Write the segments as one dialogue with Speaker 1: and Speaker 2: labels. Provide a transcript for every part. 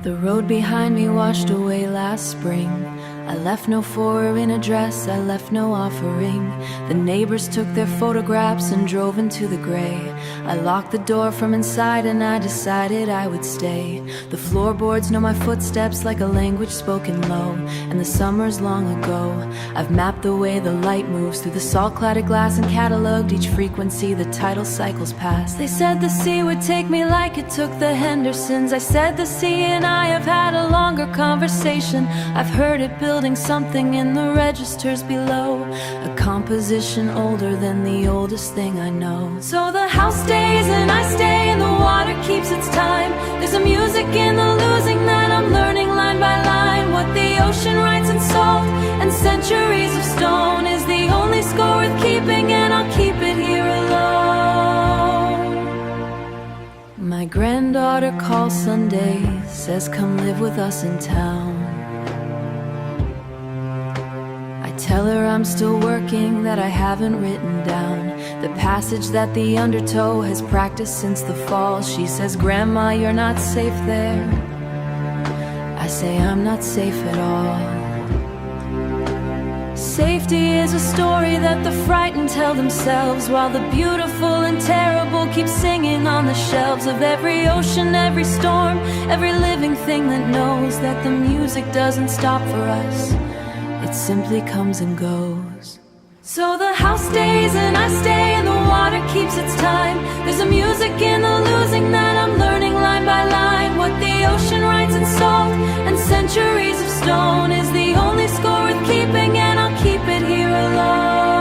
Speaker 1: The road behind me washed away last spring. I left no foreign address, I left no offering. The neighbors took their photographs and drove into the gray. I locked the door from inside and I decided I would stay. The floorboards know my footsteps like a language spoken low. And the summer's long ago. I've mapped the way the light moves through the salt-cladded glass and cataloged each frequency the tidal cycles past. They said the sea would take me like it took the Hendersons. I said the sea and I have had a longer conversation. I've heard it building something in the registers below, a composition older than the oldest thing I know. So the house stays and I stay and the water keeps its time. There's a music in the losing that I'm learning line by line. What the ocean writes in salt and centuries of stone is the only score worth keeping, and I'll keep it here alone. My granddaughter calls Sundays, says come live with us in town. Tell her I'm still working, that I haven't written down the passage that the undertow has practiced since the fall. She says, Grandma, you're not safe there. I say, I'm not safe at all. Safety is a story that the frightened tell themselves, while the beautiful and terrible keep singing on the shelves of every ocean, every storm, every living thing that knows that the music doesn't stop for us. It simply comes and goes. So the house stays and I stay and the water keeps its time. There's a music in the losing that I'm learning line by line. What the ocean writes in salt and centuries of stone is the only score worth keeping, and I'll keep it here alone.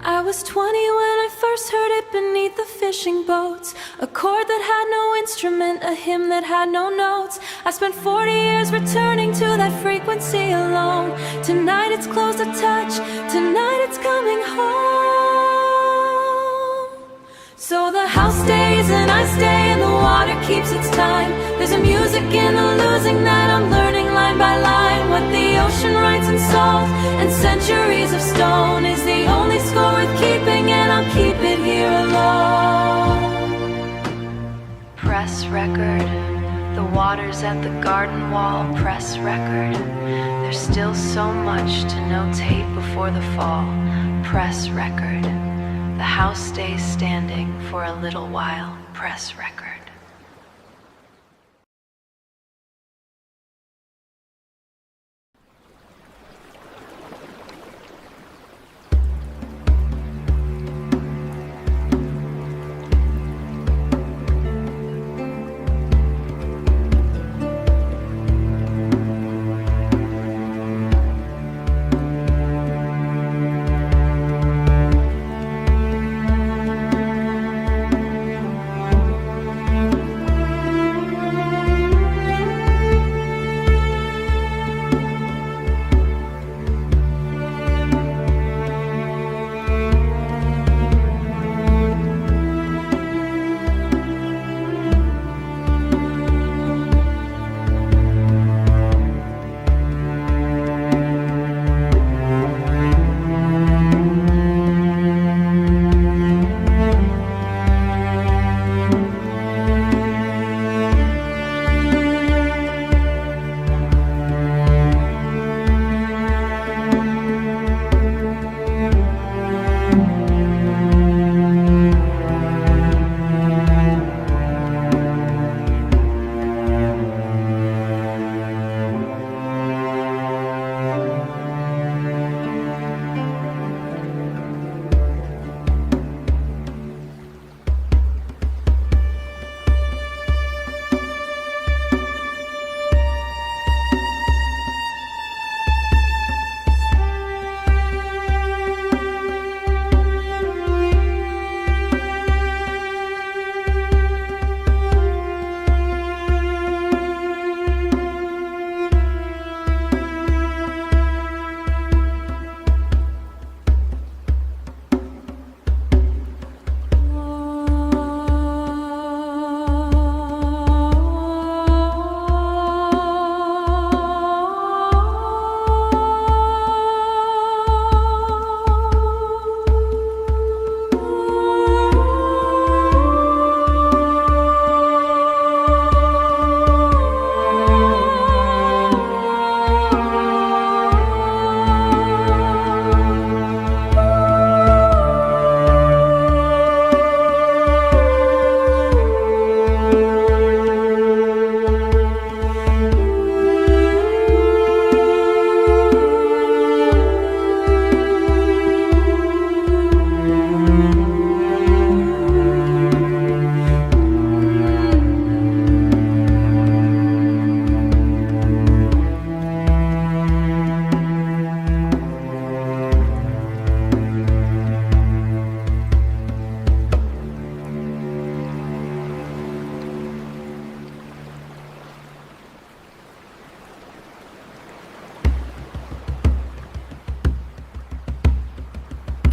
Speaker 1: I was 20 when I first heard it beneath the fishing boats, a chord that had no instrument, a hymn that had no notes. I spent 40 years returning to that frequency alone. Tonight it's closed a touch, tonight it's coming home. So the house stays and I stay and the water keeps its time. There's a music in the losing that I'm learning line by line. What the ocean writes in salt and centuries of stone is the only score worth keeping, and I'll keep it here alone. Press record. The waters at the garden wall, press record. There's still so much to notate before the fall. Press record. The house stays standing for a little while. Press record.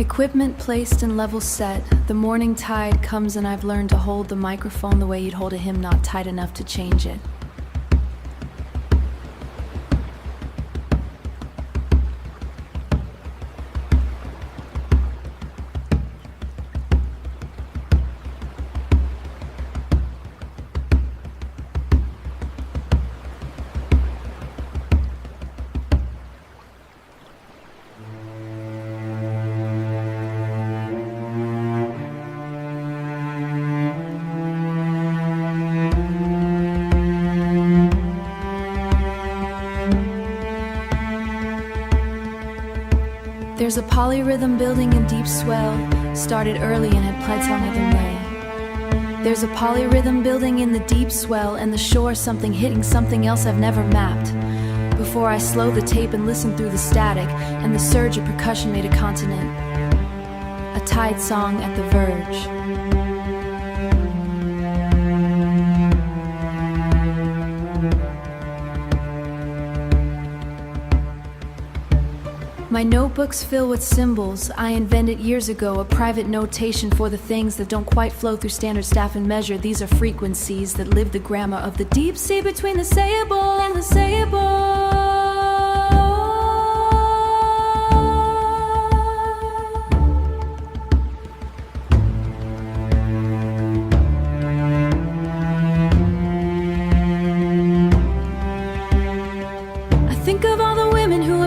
Speaker 1: Equipment placed and level set. The morning tide comes and I've learned to hold the microphone the way you'd hold a hymn not tight enough to change it. There's a polyrhythm building in deep swell, started early and had plights longer than May. There's a polyrhythm building in the deep swell, and the shore something hitting something else I've never mapped. Before I slow the tape and listen through the static, and the surge of percussion made a continent. A tide song at the verge. My notebooks fill with symbols I invented years ago, a private notation for the things that don't quite flow through standard staff and measure. These are frequencies that live the grammar of the deep sea between the sayable and the sayable.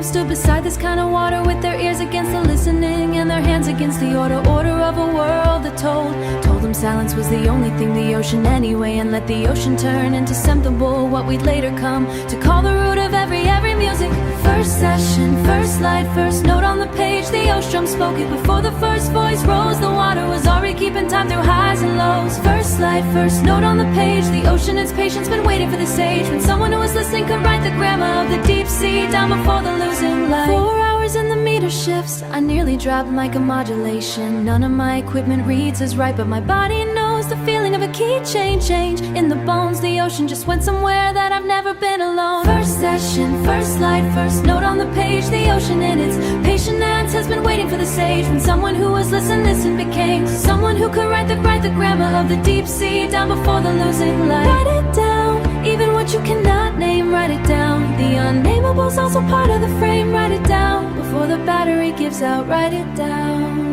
Speaker 1: Stood beside this kind of water with their ears against the listening and their hands against the order of a world that told them silence was the only thing, the ocean anyway, and let the ocean turn into something bull, what we'd later come to call the root of every music. First session, first light, first note on the page, the ocean drum spoke it before the first voice rose. The water was already keeping time through highs and lows. First light, first note on the page, the ocean its patience been waiting for this age, when someone who was listening could write the grammar of the deep sea down before the losing light. 4 hours in the meter shifts, I nearly dropped like a modulation. None of my equipment reads as right, but my body knows the feeling of a key change in the bones. The ocean just went somewhere that I've never been alone. First session, first light, first note on the page, the ocean in its patient hands has been waiting for the sage, when someone who was listening became someone who could write the grammar of the deep sea down before the losing light. Write it down, even what you cannot name, write it down. The unnamable's also part of the frame, write it down before the battery gives out, write it down.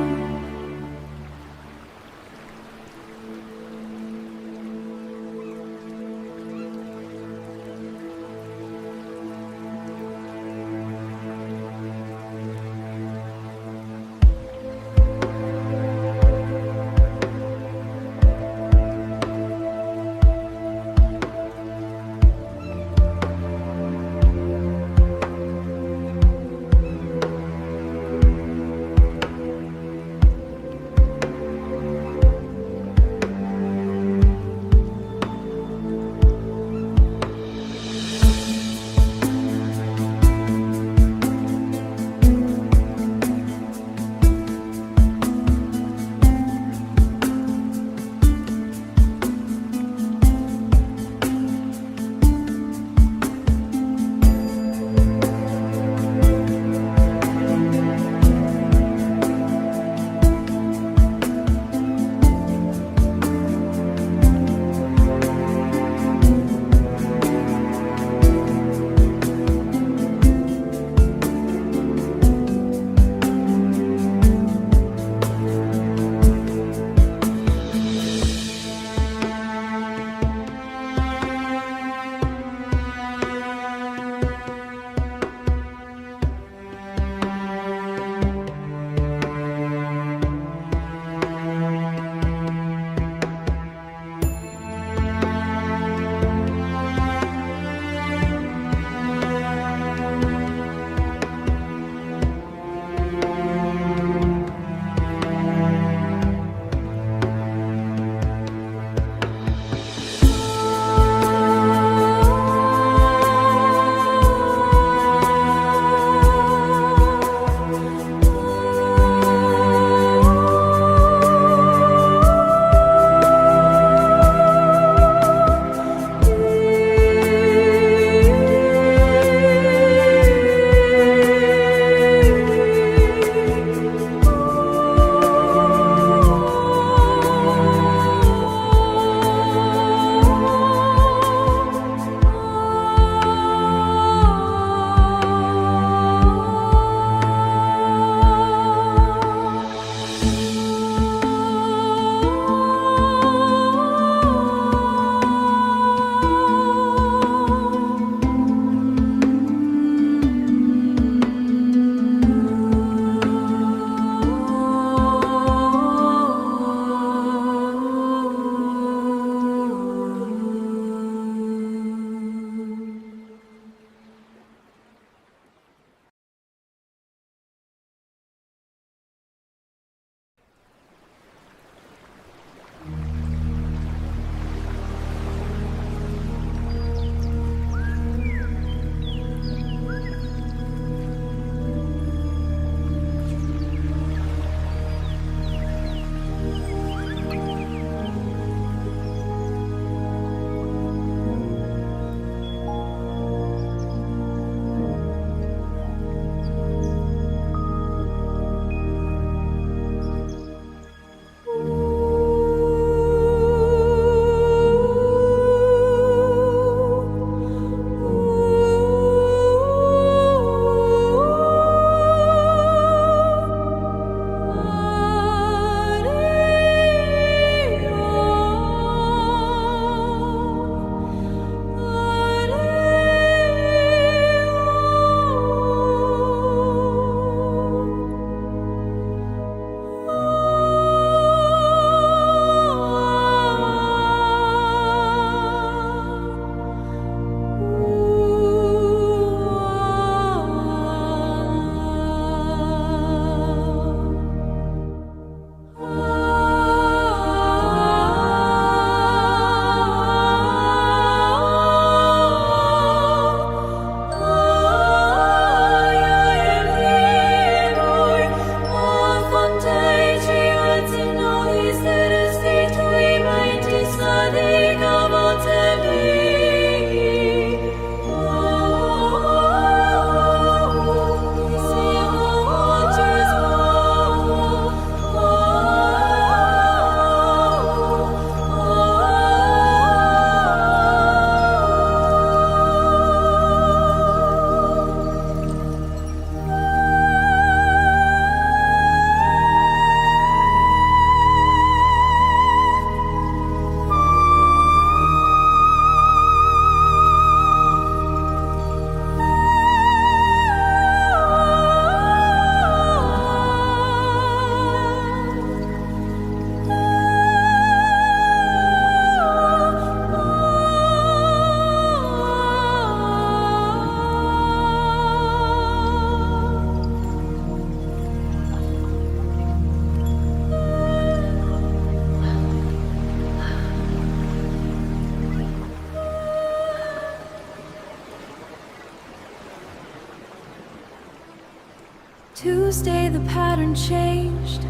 Speaker 1: Tuesday the pattern changed.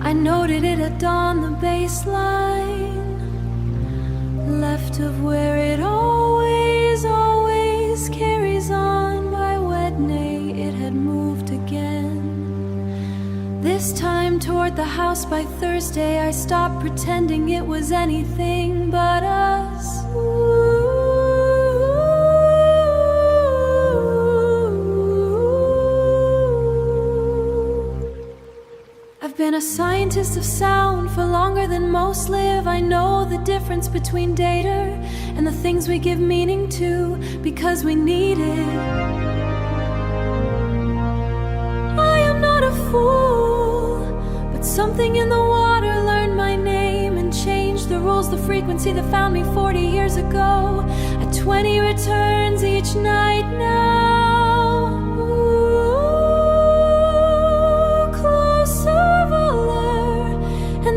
Speaker 1: I noted it had dawned the baseline, left of where it always carries on. By Wednesday it had moved again. This time toward the house. By Thursday I stopped pretending it was anything but us. I've been a scientist of sound for longer than most live. I know the difference between data and the things we give meaning to because we need it. I am not a fool, but something in the water learned my name and changed the rules, the frequency that found me 40 years ago. At 20 returns each night now.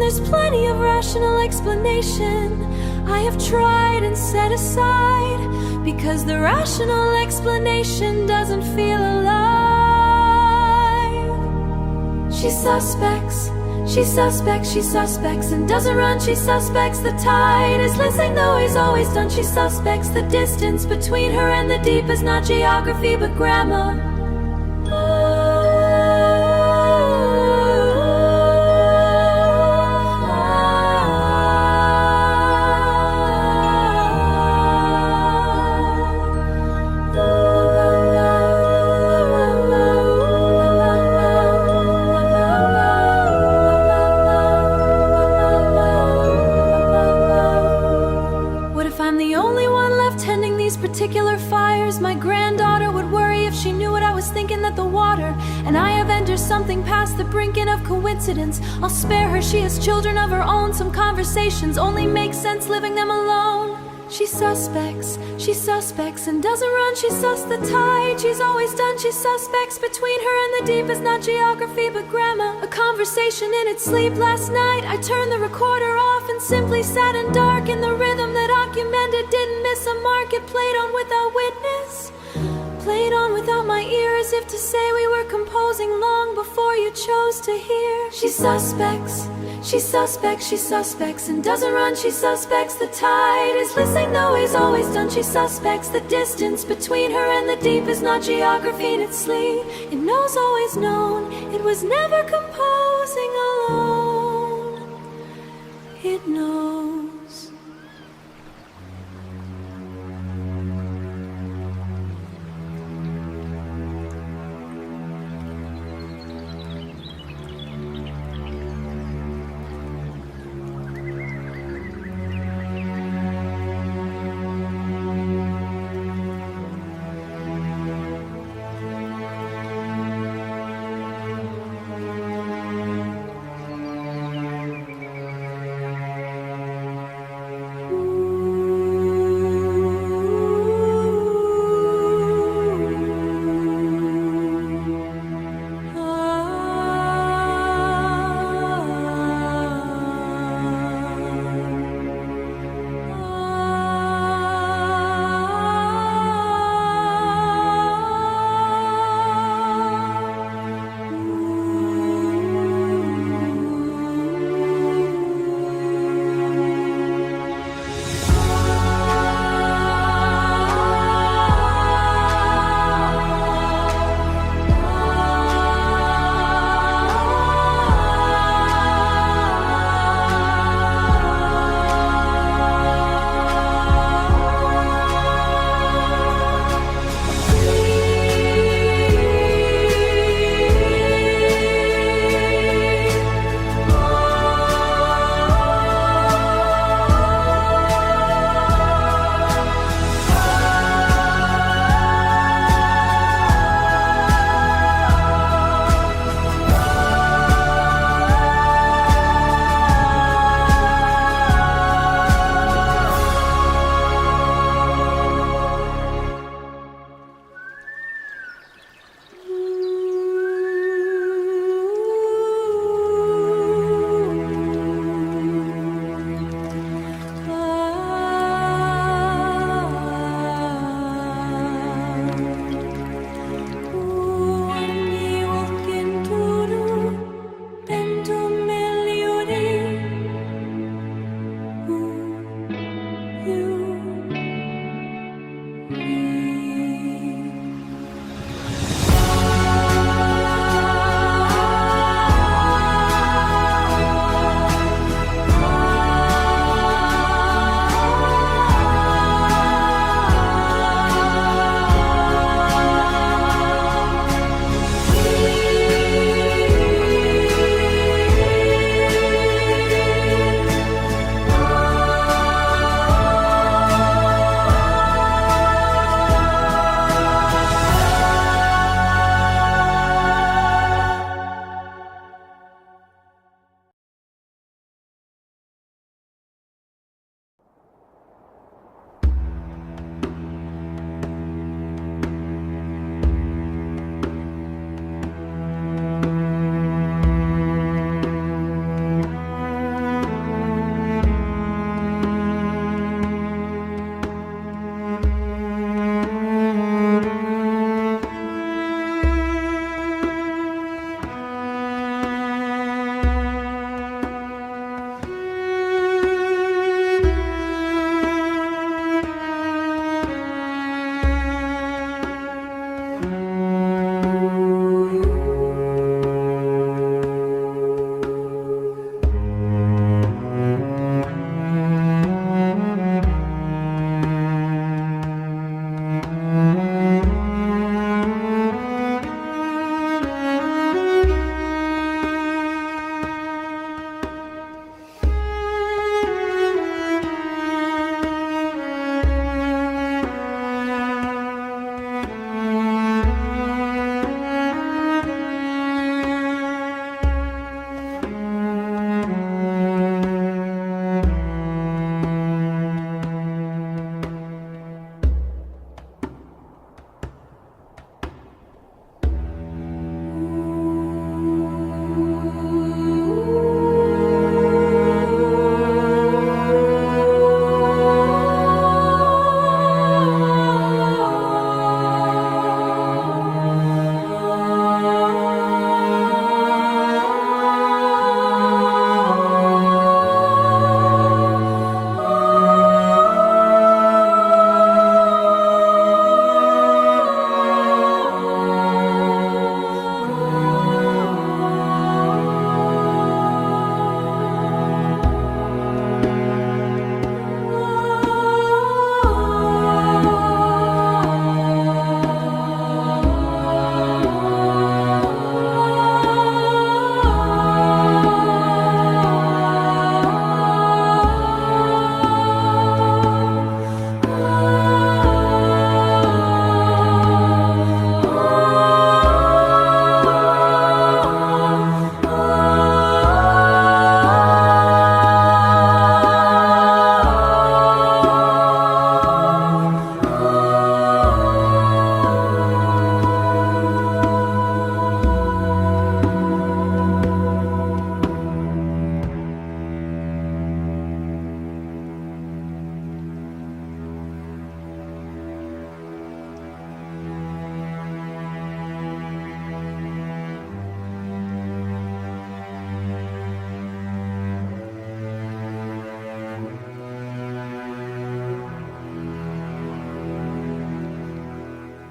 Speaker 1: There's plenty of rational explanation I have tried and set aside, because the rational explanation doesn't feel alive. She suspects, and doesn't run. She suspects the tide is listening though he's always done. She suspects the distance between her and the deep is not geography but grammar. Particular fires, my granddaughter would worry if she knew what I was thinking, that the water and I have entered something past the brinking of coincidence. I'll spare her, she has children of her own. Some conversations only make sense living them alone. She suspects, and doesn't run. She sus the tide, she's always done. She suspects between her and the deep is not geography but grammar. A conversation in its sleep last night. I turned the recorder off and simply sat in dark, in the rhythm that documented didn't miss a mark. It played on without witness, played on without my ear, as if to say we were composing long before you chose to hear. She suspects, and doesn't run. She suspects the tide is listening though he's always done. She suspects the distance between her and the deep is not geography and it's sleep. It knows, always known, it was never composing alone. It knows.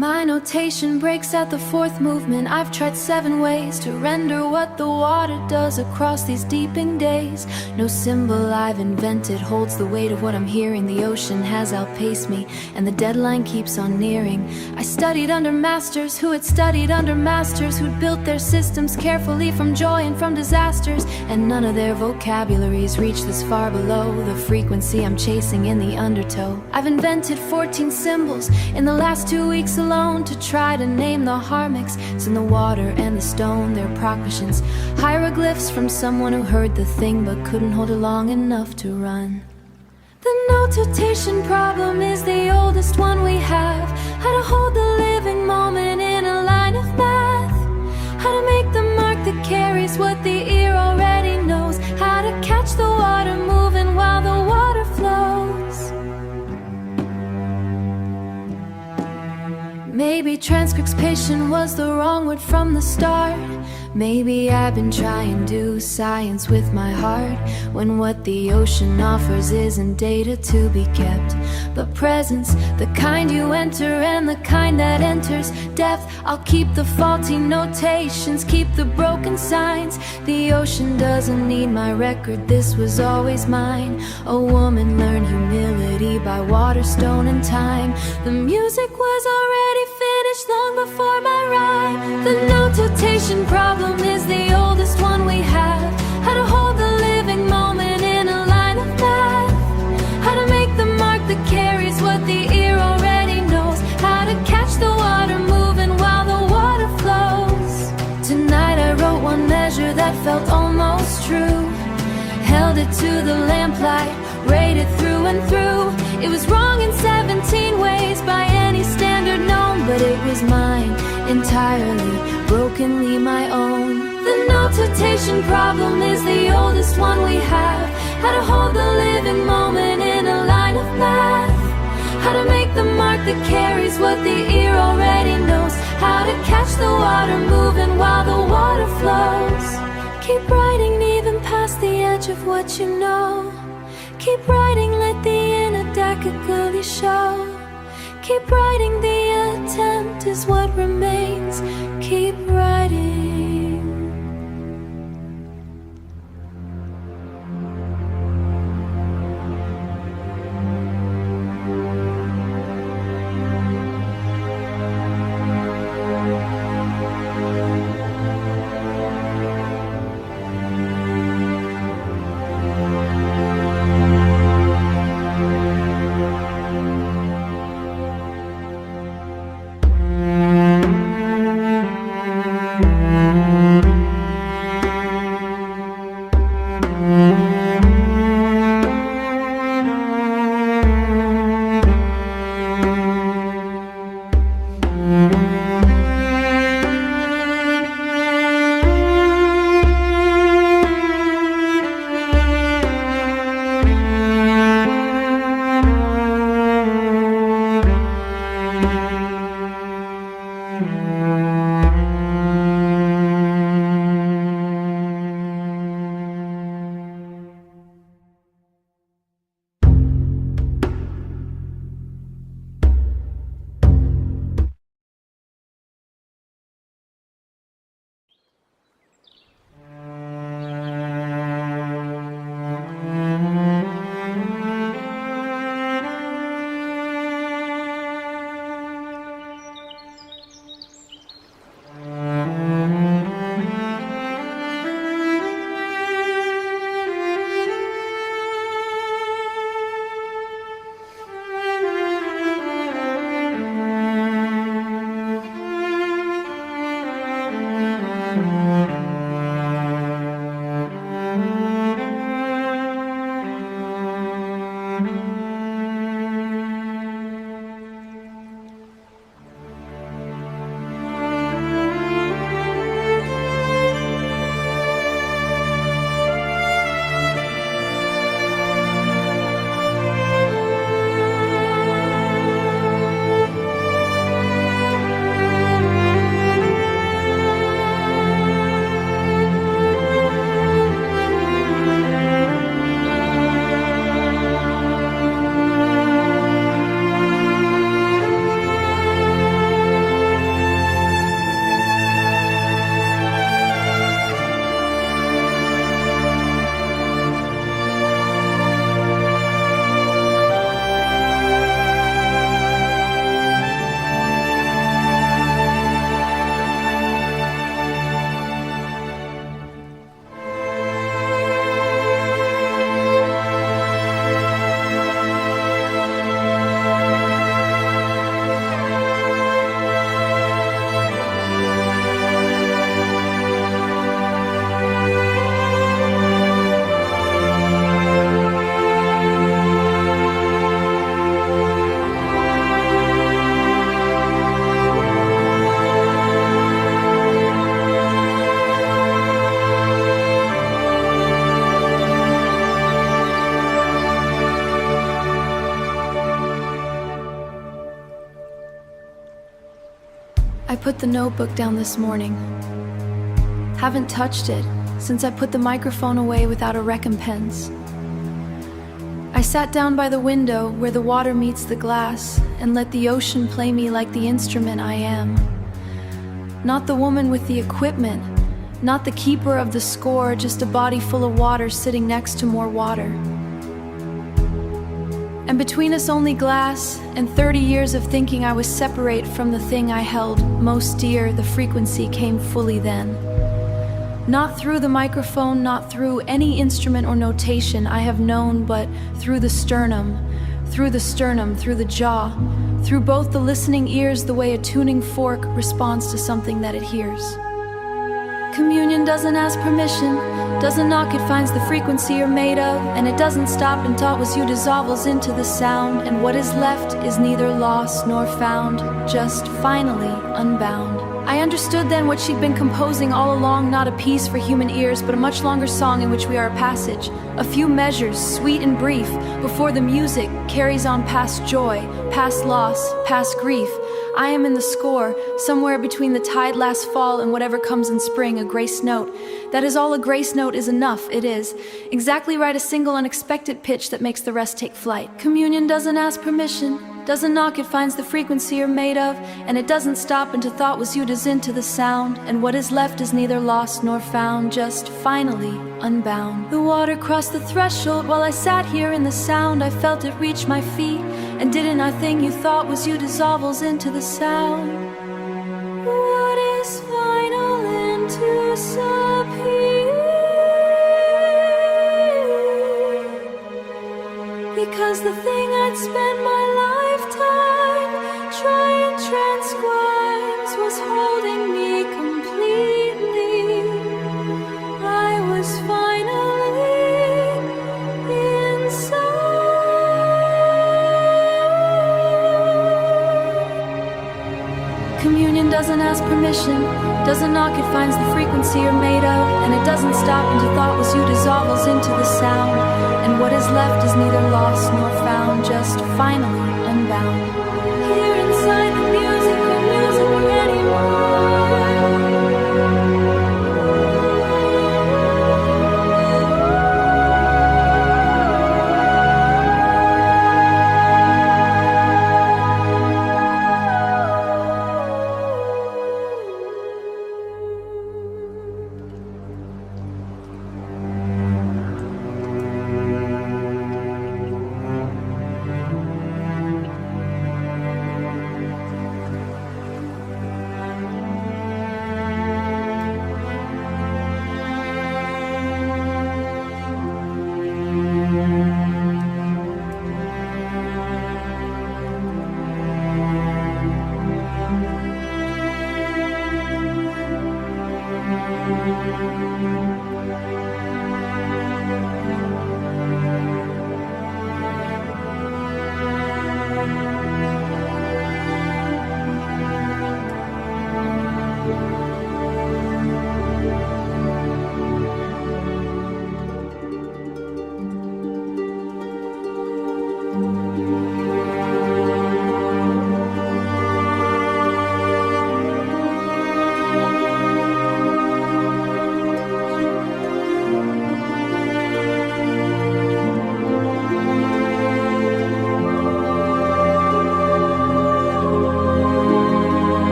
Speaker 1: My notation breaks at the fourth movement. I've tried 7 ways to render what the water does across these deeping days. No symbol I've invented holds the weight of what I'm hearing. The ocean has outpaced me, and the deadline keeps on nearing. I studied under masters who had studied under masters who'd built their systems carefully from joy and from disasters, and none of their vocabularies reach this far below the frequency I'm chasing in the undertow. I've invented 14 symbols in the last 2 weeks alone to try to name the harmonics in the water and the stone. They're proclamation, hieroglyphs from someone who heard the thing but couldn't hold it long enough to run. The notation problem is the oldest one we have. How to hold the living moment in a line of math. How to make the mark that carries what the ear already knows. How to catch the water moving while the water flows. Maybe transcription was the wrong word from the start. Maybe I've been trying to do science with my heart, when what the ocean offers isn't data to be kept, but presence, the kind you enter and the kind that enters depth. I'll keep the faulty notations, keep the broken signs. The ocean doesn't need my record, this was always mine. A woman learned humility by water, stone, and time. The music was already finished long before my rhyme. The notation problem is the oldest one we have. How to hold the living moment in a line of math. How to make the mark that carries what the ear already knows. How to catch the water moving while the water flows. Tonight I wrote one measure that felt almost true. Held it to the lamplight, read it through and through. It was wrong in 17 ways by any standard known, but it was mine entirely, brokenly my own. The notation problem is the oldest one we have. How to hold the living moment in a line of math. How to make the mark that carries what the ear already knows. How to catch the water moving while the water flows. Keep writing even past the edge of what you know. Keep writing, let the inner 𝗧𝗕ᗕ𝗓 show. Keep writing, the attempt is what remains. Keep writing. put the notebook down this morning. Haven't touched it since I put the microphone away without a recompense. I sat down by the window where the water meets the glass and let the ocean play me like the instrument I am. Not the woman with the equipment, not the keeper of the score, just a body full of water sitting next to more water. And between us only glass and 30 years of thinking I was separate from the thing I held most dear, the frequency came fully then. Not through the microphone, not through any instrument or notation I have known, but through the sternum, through the jaw, through both the listening ears, the way a tuning fork responds to something that it hears. Communion doesn't ask permission, doesn't knock, it finds the frequency you're made of, and it doesn't stop and 𝗧𝗧𝗧𝗧𝗏 dissolves into the sound, and what is left is neither lost nor found, just finally unbound. I understood then what she'd been composing all along, not a piece for human ears, but a much longer song in which we are a passage, a few measures, sweet and brief, before the music carries on past joy, past loss, past grief. I am in the score, somewhere between the tide last fall and whatever comes in spring, a grace note. That is all a grace note is enough, it is. Exactly right, a single unexpected pitch that makes the rest take flight. Communion doesn't ask permission, doesn't knock, it finds the frequency you're made of, and it doesn't stop until 𝗧𝗧𝗧𝗧𝗏 into the sound, and what is left is neither lost nor found, just finally unbound. The water crossed the threshold while I sat here in the sound. I felt it reach my feet, and didn't I think you thought was you dissolves into the sound. What is final into ◧𝗧𝗪? Because the thing I'd spent my lifetime trying transcribes was holding me completely. I was finally inside. Communion doesn't ask permission, doesn't knock, it finds the frequency you're made of, and it doesn't stop until 𝗧𝗧𝗧𝗧𝗏 dissolves into the sound, and what is left is neither lost nor found, just finally unbound. Here inside the music anymore.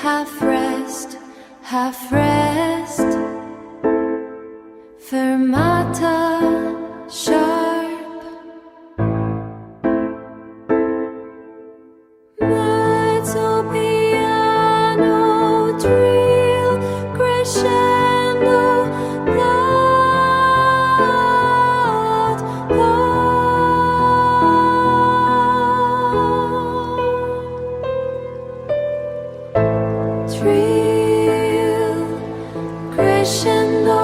Speaker 1: half rest, half rest. Fermata, sharp. Mezzo piano, trill, crescendo, loud, loud. Trill, crescendo.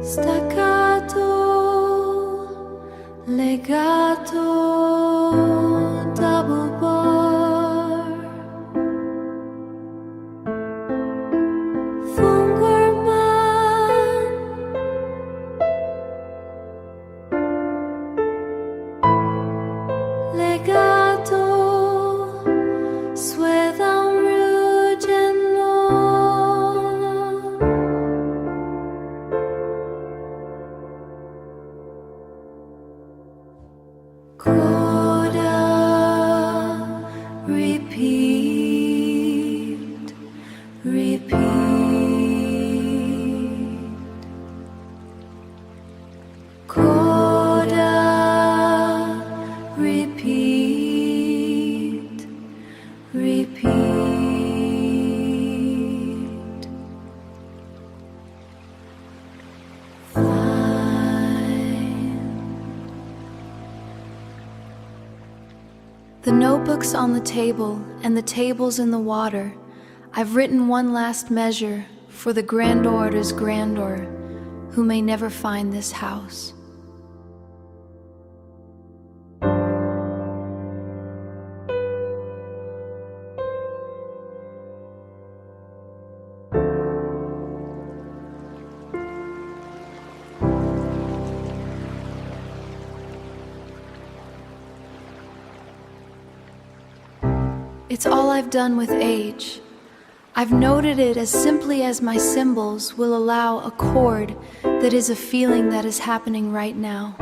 Speaker 1: Staccato, legato, double bar. Fungerman, legato, 𝗧𝗓𝗔𝗧𝗔𝗡𝗞𝗔. Coda, repeat, repeat. Coda, repeat, repeat. The notebook's on the table, and the table's in the water. I've written one last measure for the granddaughter's grandeur, who may never find this house. It's all I've done with age. I've noted it as simply as my symbols will allow a chord that is a feeling that is happening right now.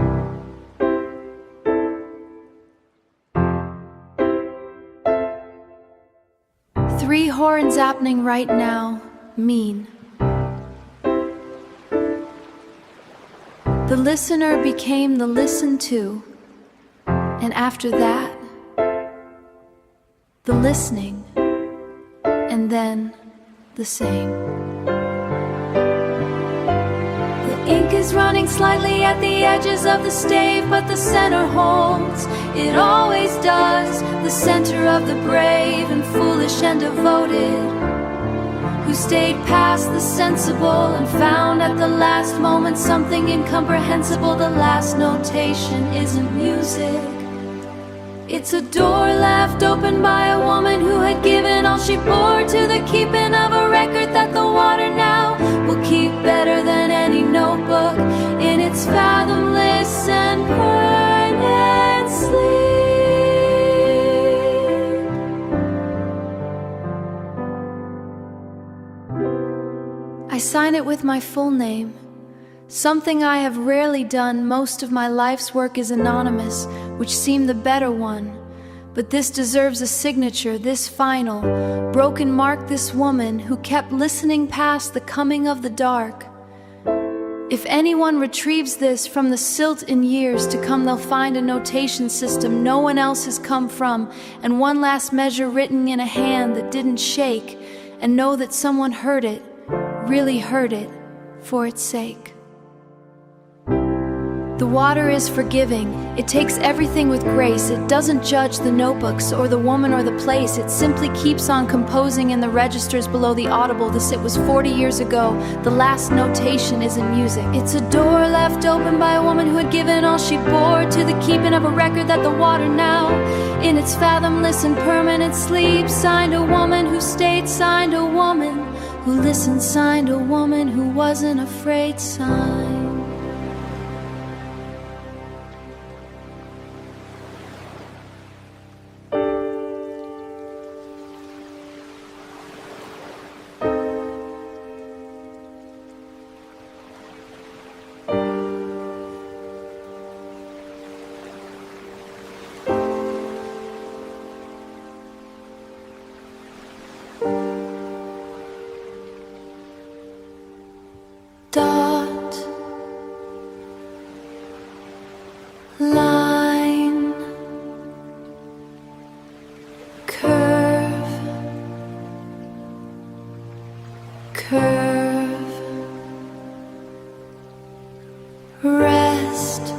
Speaker 1: Three horns happening right now mean. The listener became the listened to, and after that, the listening, and then the same. The ink is running slightly at the edges of the stave, but the center holds, it always does. The center of the brave and foolish and devoted, who stayed past the sensible and found at the last moment something incomprehensible. The last notation isn't music. It's a door left open by a woman who had given all she bore to the keeping of a record that the water now will keep better than any notebook in its fathomless and permanent sleep. I sign it with my full name. Something I have rarely done. Most of my life's work is anonymous, which seemed the better one. But this deserves a signature, this final, broken mark, this woman who kept listening past the coming of the dark. If anyone retrieves this from the silt in years to come, they'll find a notation system no one else has come from, and one last measure written in a hand that didn't shake, and know that someone heard it, really heard it, for its sake. The water is forgiving. It takes everything with grace. It doesn't judge the notebooks or the woman or the place. It simply keeps on composing in the registers below the audible. This it was 40 years ago. The last notation isn't music. It's a door left open by a woman who had given all she bore to the keeping of a record that the water now, in its fathomless and permanent sleep, signed a woman who stayed, signed a woman who listened, signed a woman who wasn't afraid, signed. 。 。 。 。 。 。 。 。 。 。 。 。 。 。 。 。 。 。 。 。 。 。 。 。 。 . 。 。 。 。 。 . 。 。 。 。 。 . 。 。 。 。 . 。 。 . 。 . 。 。 . 。 . dot, line, curve, curve, rest,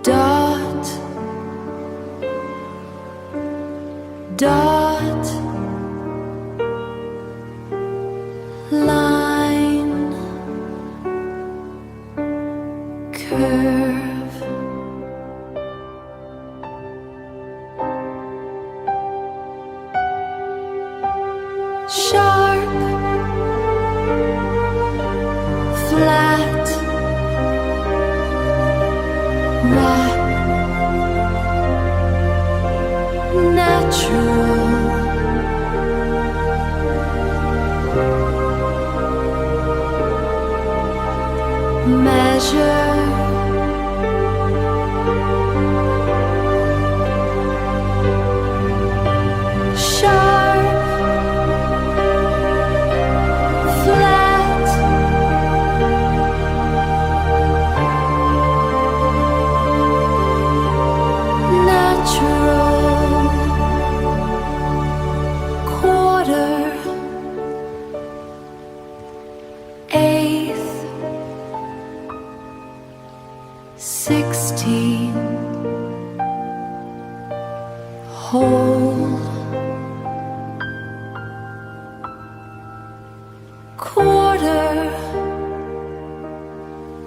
Speaker 1: dot, dot, line, curve, sharp, flat, map, natural, measure, sharp, flat, natural, quarter, eighth, 16, whole, quarter,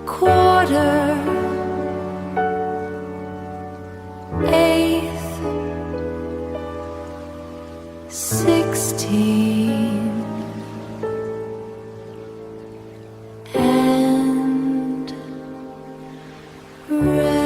Speaker 1: quarter, eighth, 16, and rest.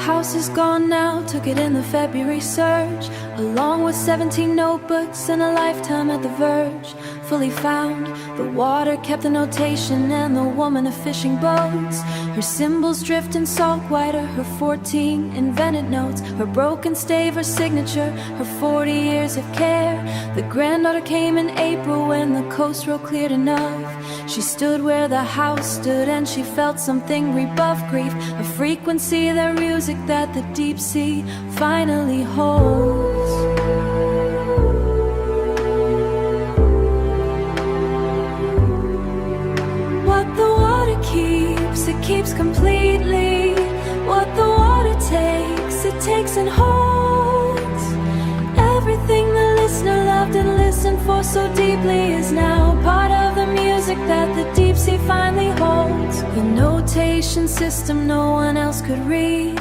Speaker 1: house is gone now, took it in the February surge, along with 17 notebooks and a lifetime at the verge. Fully found, the water kept the notation and the woman of fishing boats. Her symbols drift in salt whiter, her 14 invented notes, her broken stave, her signature, her 40 years of care. The granddaughter came in April when the coast road cleared enough. She stood where the house stood and she felt something rebuff grief, a frequency, the music that the deep sea finally holds. What the water keeps, it keeps completely. What the water takes, it takes and holds. Everything the listener loved and listened for so deeply is now part of the music that the deep sea finally holds. The notation system no one else could read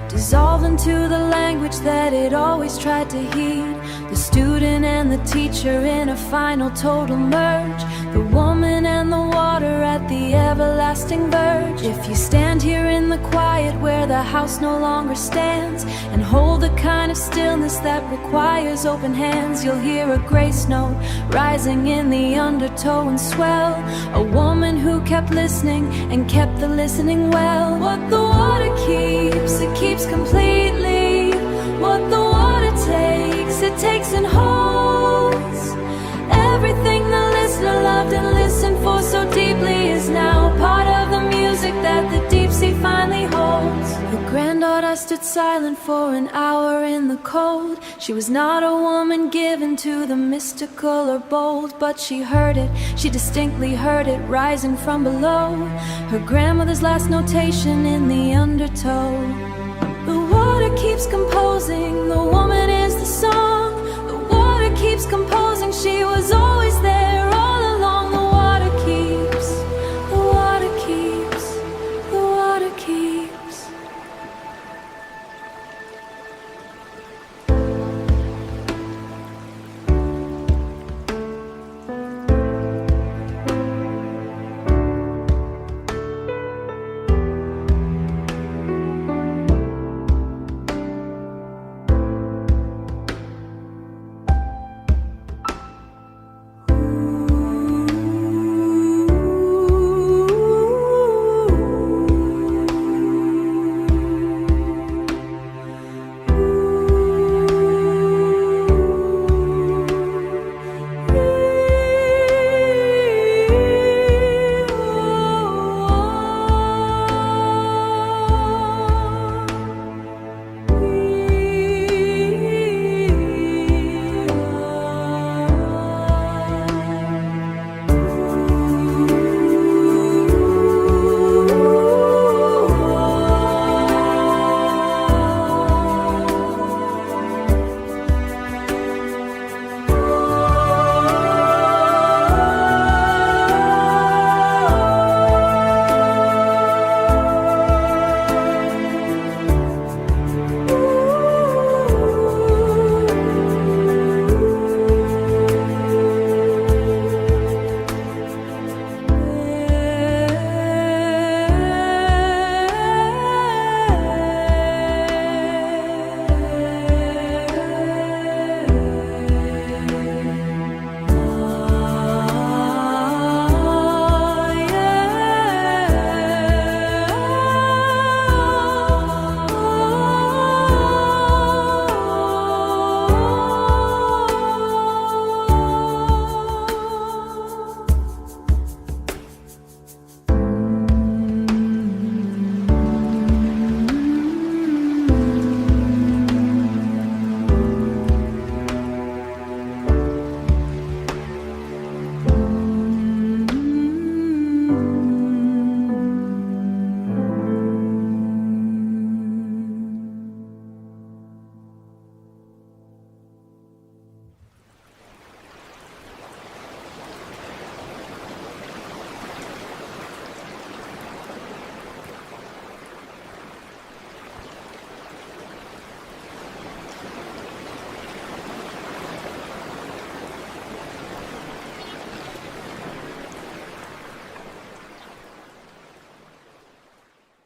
Speaker 1: dissolved into the language that it always tried to heed. The student and the teacher in a final total merge, the woman and the water at the everlasting verge. If you stand here in the quiet where the house no longer stands and hold the kind of stillness that requires open hands, you'll hear a grace note rising in the undertow and swell. A woman who kept listening and kept the listening well. What the water keeps, it keeps completely. What the water takes, it takes and holds. Everything the listener loved and listened for so deeply is now part of the music that the deep sea finally holds. The granddaughter stood silent for an hour in the cold. She was not a woman given to the mystical or bold, but she heard it, she distinctly heard it rising from below. Her grandmother's last notation in the undertow.